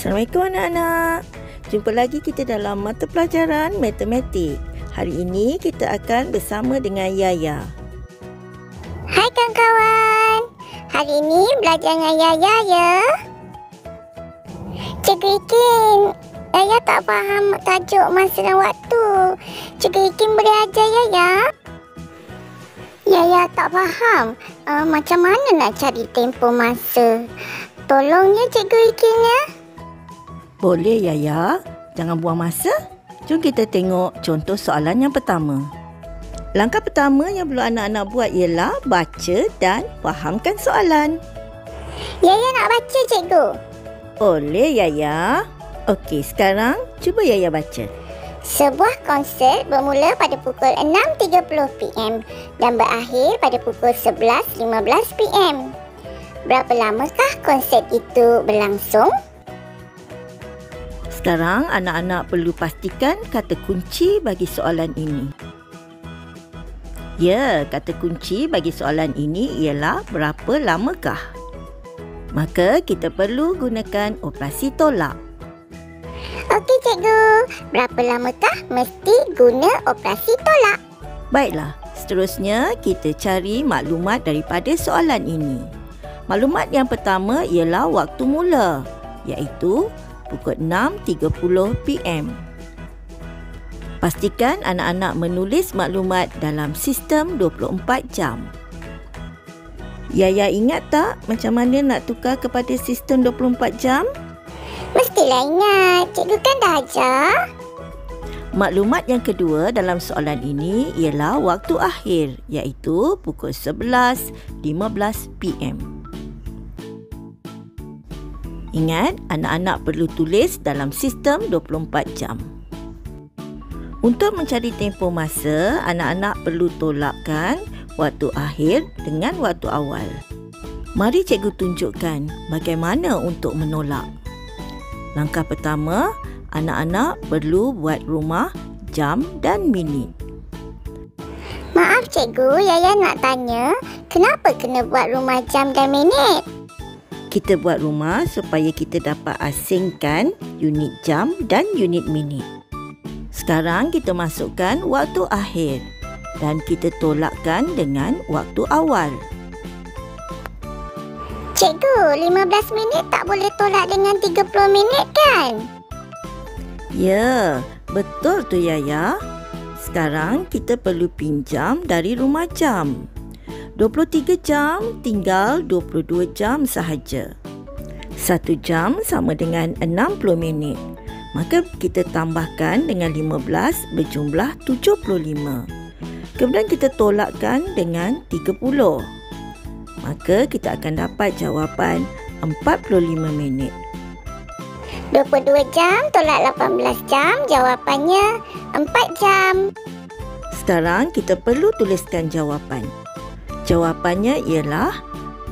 Assalamualaikum anak-anak. Jumpa lagi kita dalam mata pelajaran matematik. Hari ini kita akan bersama dengan Yaya. Hai kawan-kawan. Hari ini belajar dengan Yaya ya. Cikgu Ikin, Yaya tak faham tajuk masa dan waktu. Cikgu Ikin boleh ajar Yaya? Yaya tak faham macam mana nak cari tempoh masa. Tolongnya Cikgu Ikin ya. Boleh Yaya, jangan buang masa. Jom kita tengok contoh soalan yang pertama. Langkah pertama yang perlu anak-anak buat ialah baca dan fahamkan soalan. Yaya nak baca cikgu. Boleh Yaya. Okey, sekarang cuba Yaya baca. Sebuah konsert bermula pada pukul 6.30 PM dan berakhir pada pukul 11.15 PM. Berapa lamakah konsert itu berlangsung? Sekarang anak-anak perlu pastikan kata kunci bagi soalan ini. Ya, kata kunci bagi soalan ini ialah berapa lamakah. Maka kita perlu gunakan operasi tolak. Okey cikgu, berapa lamakah mesti guna operasi tolak? Baiklah, seterusnya kita cari maklumat daripada soalan ini. Maklumat yang pertama ialah waktu mula, iaitu pukul 6.30 PM. Pastikan anak-anak menulis maklumat dalam sistem 24 jam. Yaya ingat tak macam mana nak tukar kepada sistem 24 jam? Mestilah ingat, cikgu kan dah ajar. Maklumat yang kedua dalam soalan ini ialah waktu akhir, iaitu pukul 11.15 PM. Ingat, anak-anak perlu tulis dalam sistem 24 jam. Untuk mencari tempoh masa, anak-anak perlu tolakkan waktu akhir dengan waktu awal. Mari cikgu tunjukkan bagaimana untuk menolak. Langkah pertama, anak-anak perlu buat rumah jam dan minit. Maaf cikgu, Yaya nak tanya, kenapa kena buat rumah jam dan minit? Kita buat rumah supaya kita dapat asingkan unit jam dan unit minit. Sekarang kita masukkan waktu akhir dan kita tolakkan dengan waktu awal. Cikgu, 15 minit tak boleh tolak dengan 30 minit kan? Ya, betul tu Yaya. Sekarang kita perlu pinjam dari rumah jam. 23 jam tinggal 22 jam sahaja. 1 jam sama dengan 60 minit. Maka kita tambahkan dengan 15 berjumlah 75. Kemudian kita tolakkan dengan 30. Maka kita akan dapat jawapan 45 minit. 22 jam tolak 18 jam, jawapannya 4 jam. Sekarang kita perlu tuliskan jawapan. Jawapannya ialah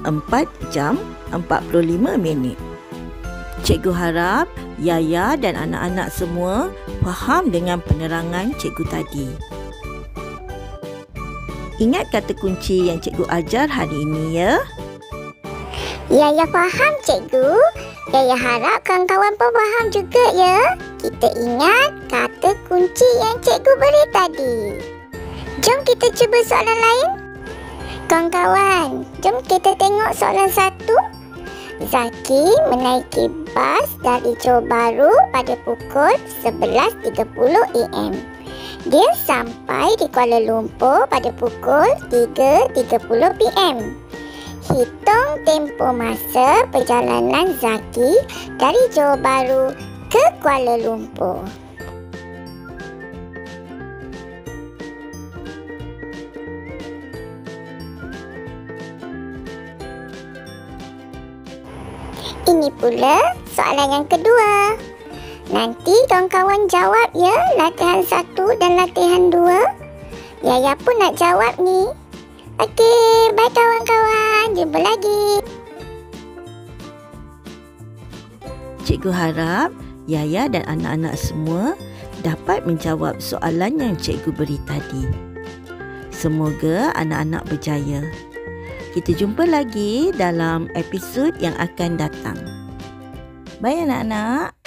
4 jam 45 minit. Cikgu harap Yaya dan anak-anak semua faham dengan penerangan cikgu tadi. Ingat kata kunci yang cikgu ajar hari ini ya. Yaya faham cikgu. Yaya harap kawan-kawan pun faham juga ya. Kita ingat kata kunci yang cikgu beri tadi. Jom kita cuba soalan lain. Kawan-kawan, jom kita tengok soalan 1. Zaki menaiki bas dari Johor Bahru pada pukul 11.30 AM. Dia sampai di Kuala Lumpur pada pukul 3.30 PM. Hitung tempoh masa perjalanan Zaki dari Johor Bahru ke Kuala Lumpur. Ini pula soalan yang kedua. Nanti kawan-kawan jawab ya latihan 1 dan latihan 2. Yaya pun nak jawab ni. Okey, bye kawan-kawan. Jumpa lagi. Cikgu harap Yaya dan anak-anak semua dapat menjawab soalan yang cikgu beri tadi. Semoga anak-anak berjaya. Kita jumpa lagi dalam episod yang akan datang. Bye anak-anak.